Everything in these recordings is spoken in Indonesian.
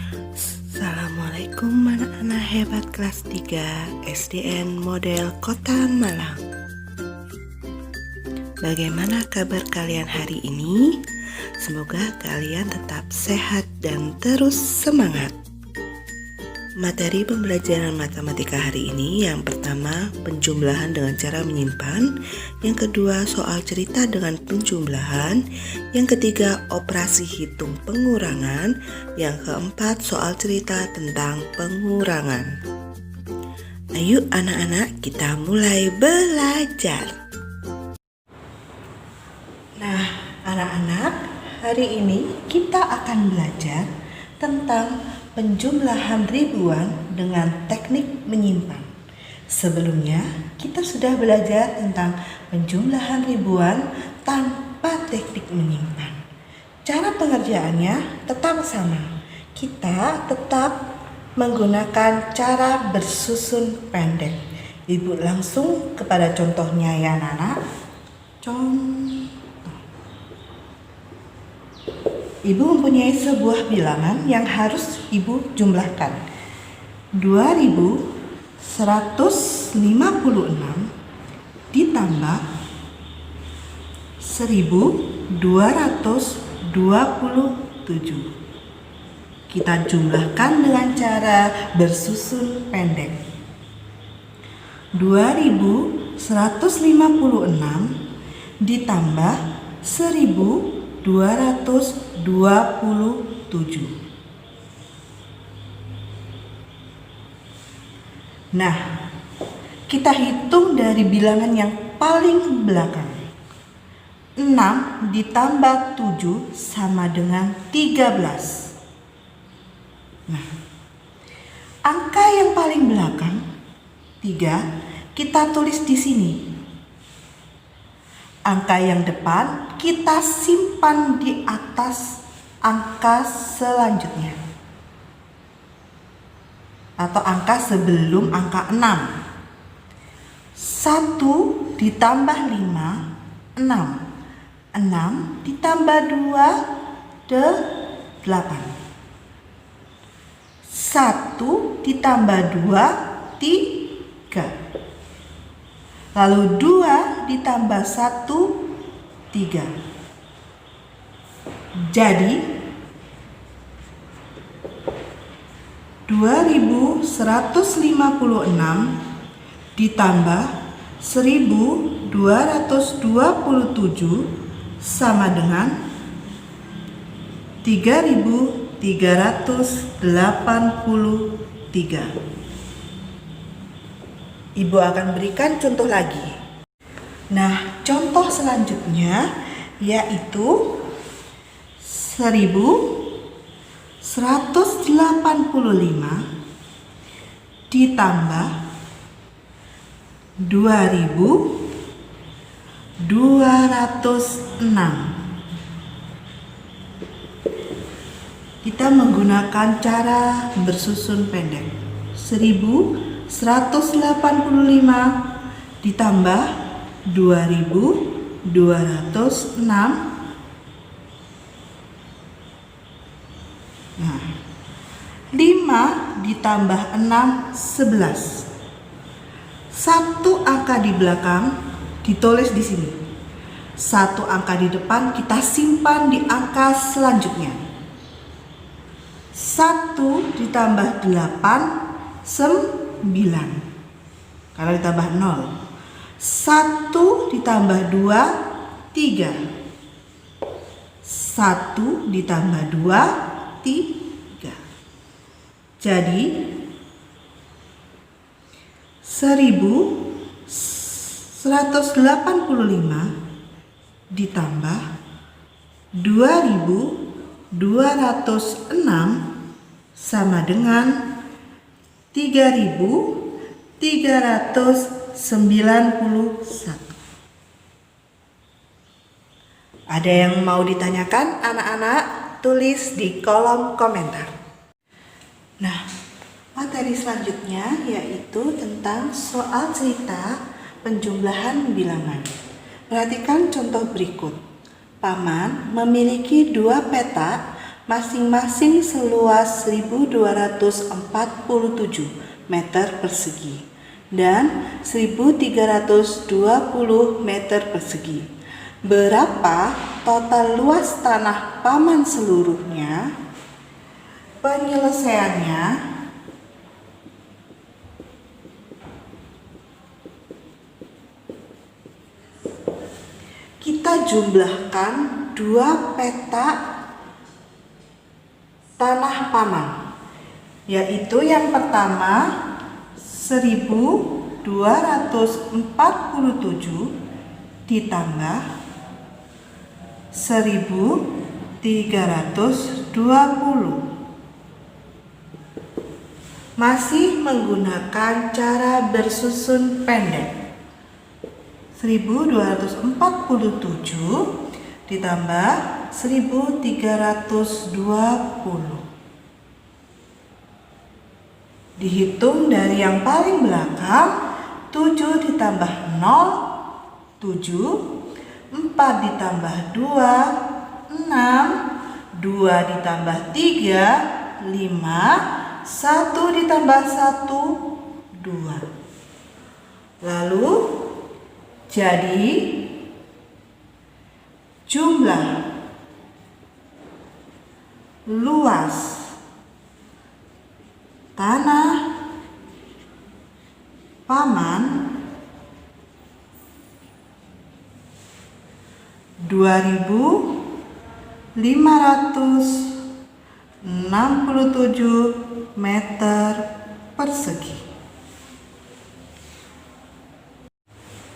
Assalamualaikum anak-anak hebat kelas 3 SDN Model Kota Malang. Bagaimana kabar kalian hari ini? Semoga kalian tetap sehat dan terus semangat. Materi pembelajaran matematika hari ini yang pertama penjumlahan dengan cara menyimpan, yang kedua soal cerita dengan penjumlahan, yang ketiga operasi hitung pengurangan, yang keempat soal cerita tentang pengurangan. Ayo anak-anak, kita mulai belajar. Nah anak-anak, hari ini kita akan belajar tentang penjumlahan ribuan dengan teknik menyimpan. Sebelumnya, kita sudah belajar tentang penjumlahan ribuan tanpa teknik menyimpan. Cara pengerjaannya tetap sama. Kita tetap menggunakan cara bersusun pendek. Ibu langsung kepada contohnya ya anak-anak. Ibu mempunyai sebuah bilangan yang harus Ibu jumlahkan. 2156 ditambah 1227. Kita jumlahkan dengan cara bersusun pendek. 2156 ditambah 1227. Nah, kita hitung dari bilangan yang paling belakang. 6 ditambah 7 sama dengan 13. Nah, angka yang paling belakang 3 kita tulis di sini. Angka yang depan kita simpan di atas angka selanjutnya atau angka sebelum angka 6. 1 ditambah 5, 6. 6 ditambah 2, 8. 1 ditambah 2, 3. Lalu 2 ditambah 1, 3. Jadi 2156 ditambah 1227 sama dengan 3383. Ibu akan berikan contoh lagi. Nah, contoh selanjutnya yaitu 1185 ditambah 2206. Kita menggunakan cara bersusun pendek. 1185 ditambah 2206. Nah, 5 ditambah 6, 11. Satu angka di belakang ditulis di sini. Satu angka di depan kita simpan di angka selanjutnya. 1 ditambah 8, 9. Kalau ditambah 0. 1 ditambah 2, 3. 1 ditambah 2, 3. Jadi 1185 ditambah 2206 sama dengan 3391. Ada yang mau ditanyakan anak-anak? Tulis di kolom komentar. Nah, materi selanjutnya yaitu tentang soal cerita penjumlahan bilangan. Perhatikan contoh berikut. Paman memiliki 2 petak masing-masing seluas 1247 meter persegi dan 1320 meter persegi. Berapa total luas tanah Paman seluruhnya? Penyelesaiannya kita jumlahkan dua peta tanah Paman, yaitu yang pertama 1247 ditambah 1320. Masih menggunakan cara bersusun pendek. 1247 ditambah 1320. Dihitung dari yang paling belakang, 7 ditambah 0, 7, 4 ditambah 2, 6, 2 ditambah 3, 5, 1 ditambah 1, 2. Lalu jadi jumlah luas tanah Paman 2567 meter persegi.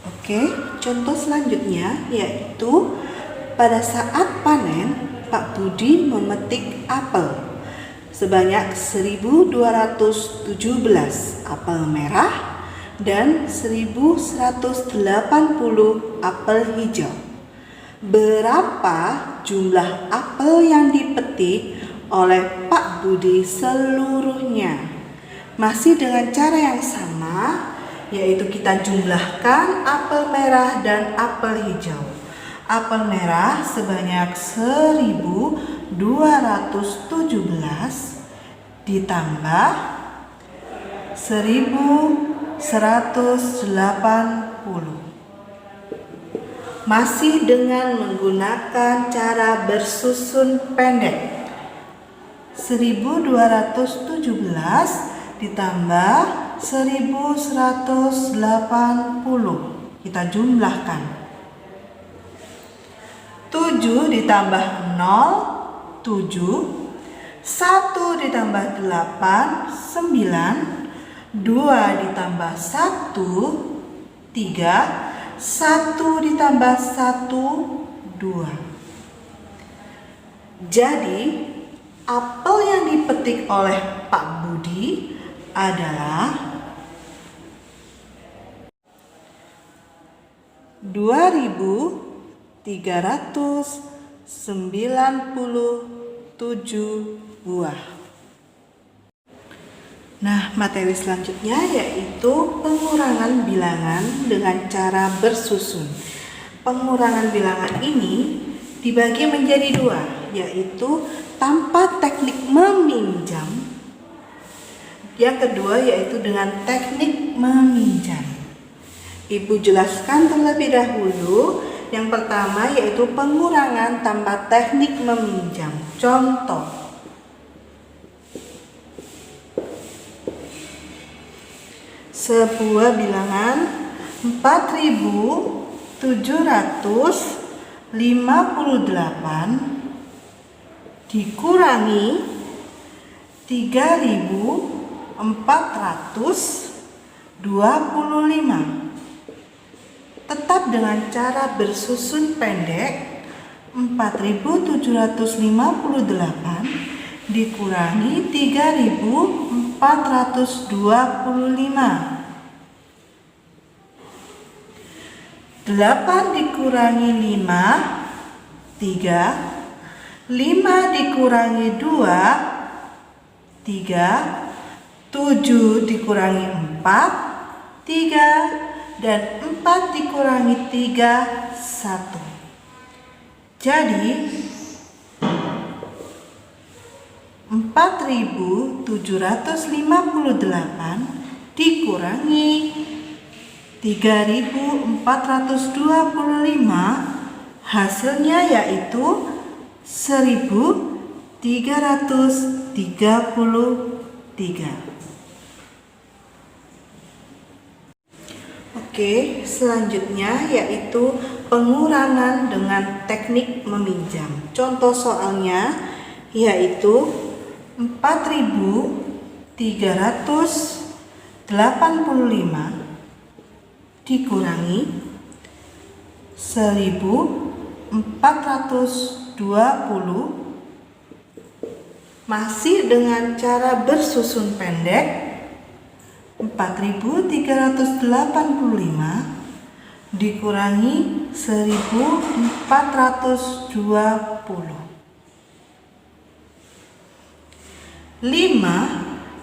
Oke, contoh selanjutnya yaitu pada saat panen Pak Budi memetik apel sebanyak 1217 apel merah dan 1180 apel hijau. Berapa jumlah apel yang dipetik oleh Pak Budi seluruhnya? Masih dengan cara yang sama, yaitu kita jumlahkan apel merah dan apel hijau. Apel merah sebanyak 1217 ditambah 1180. Masih dengan menggunakan cara bersusun pendek. 1217 ditambah 1180. Kita jumlahkan. 7 ditambah 0, 7. 1 ditambah 8, 9. 2 ditambah 1, 3. 1 ditambah 1, 2. Jadi apel yang dipetik oleh Pak Budi adalah 2397 buah. Nah, materi selanjutnya yaitu pengurangan bilangan dengan cara bersusun. Pengurangan bilangan ini dibagi menjadi dua, yaitu tanpa teknik meminjam. Yang kedua yaitu dengan teknik meminjam. Ibu jelaskan terlebih dahulu. Yang pertama yaitu pengurangan tanpa teknik meminjam. Contoh. Sebuah bilangan 4758 dikurangi 3425. Tetap dengan cara bersusun pendek. 4758 dikurangi 3425. 8 dikurangi 5, 3. 5 dikurangi 2, 3. 7 dikurangi 4, 3. Dan 4 dikurangi 3, 1. Jadi 4.758 dikurangi 3.425, hasilnya yaitu 1.333. Oke, selanjutnya yaitu pengurangan dengan teknik meminjam. Contoh soalnya yaitu 4.385 dikurangi 1.420, masih dengan cara bersusun pendek. 4.385 dikurangi 1.420. 5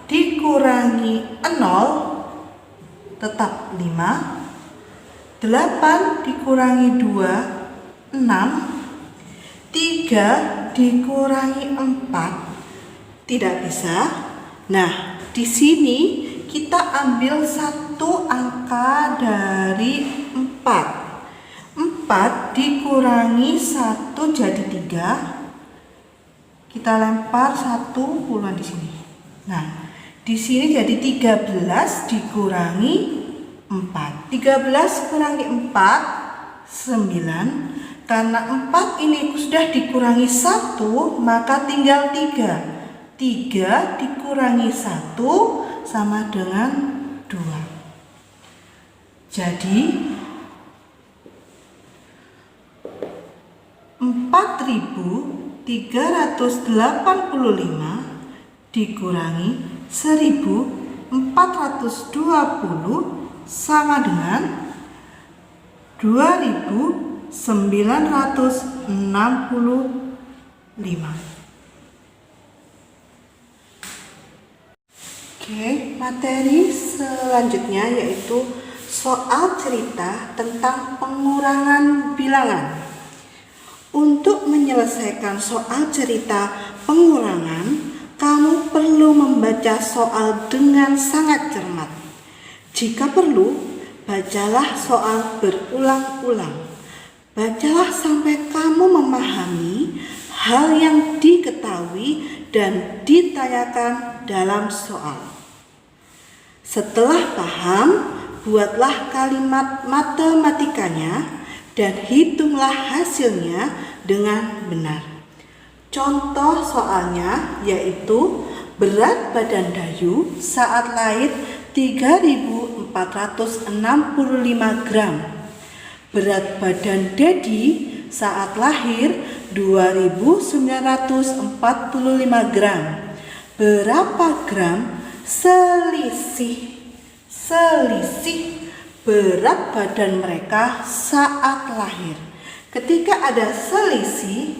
dikurangi 0 tetap 5. 8 dikurangi 2 6. 3 dikurangi 4 tidak bisa. Nah, di sini kita ambil satu angka dari 4. 4 dikurangi 1 jadi 3. Kita lempar 1 puluhan di sini. Nah, di sini jadi 13 dikurangi 4. 13 kurangi 4 9. Karena 4 ini sudah dikurangi 1, maka tinggal 3. 3 dikurangi 1 sama dengan 2. Jadi 4.385 dikurangi 1.420 sama dengan 2.965. Oke, materi selanjutnya yaitu soal cerita tentang pengurangan bilangan. Untuk menyelesaikan soal cerita pengurangan, kamu perlu membaca soal dengan sangat cermat. Jika perlu, bacalah soal berulang-ulang. Bacalah sampai kamu memahami hal yang diketahui dan ditanyakan dalam soal. Setelah paham, buatlah kalimat matematikanya dan hitunglah hasilnya dengan benar. Contoh soalnya yaitu berat badan Dayu saat lahir 3.465 gram. Berat badan Dedi saat lahir 2.945 gram. Berapa gram selisih berat badan mereka saat lahir? Ketika ada selisih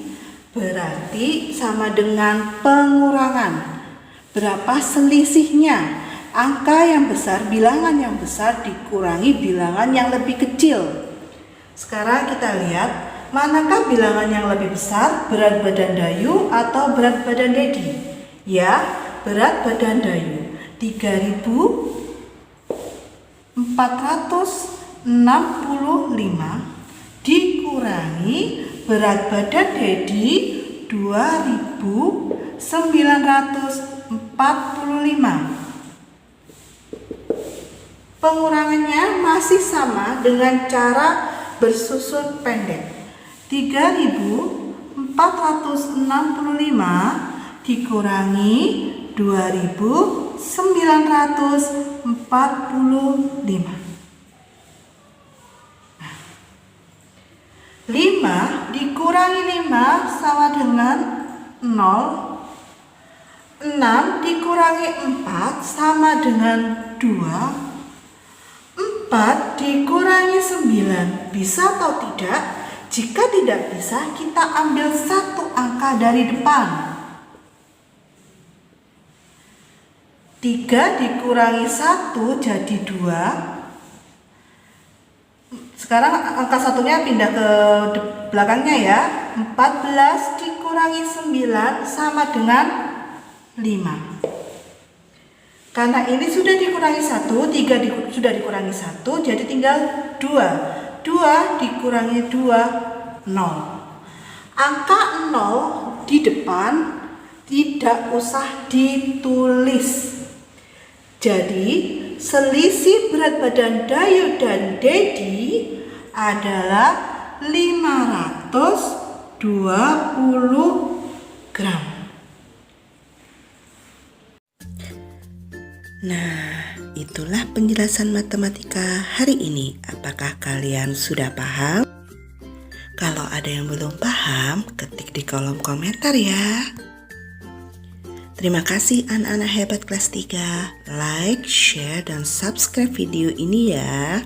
berarti sama dengan pengurangan. Berapa selisihnya? Angka yang besar, bilangan yang besar dikurangi bilangan yang lebih kecil. Sekarang kita lihat, manakah bilangan yang lebih besar, berat badan Dayu atau berat badan Dedi? Ya, berat badan Dayu 3.465 dikurangi berat badan Dedi 2.945. Pengurangannya masih sama dengan cara bersusun pendek. 3.465 dikurangi 2.945. 5 dikurangi 5 sama dengan 0. 6 dikurangi 4 sama dengan 2. 4 dikurangi 9 bisa atau tidak? Jika tidak bisa, kita ambil satu angka dari depan. 3 dikurangi 1 jadi 2. Sekarang angka satunya pindah ke belakangnya ya. 14 dikurangi 9 sama dengan 5. Karena ini sudah dikurangi 1, 3 sudah dikurangi 1, jadi tinggal 2. 2 dikurangi 2, 0. Angka 0 di depan tidak usah ditulis. Jadi selisih berat badan Dayu dan Dedi adalah 520 gram. Nah, itulah penjelasan matematika hari ini. Apakah kalian sudah paham? Kalau ada yang belum paham, ketik di kolom komentar ya. Terima kasih anak-anak hebat kelas 3. Like, share, dan subscribe video ini ya.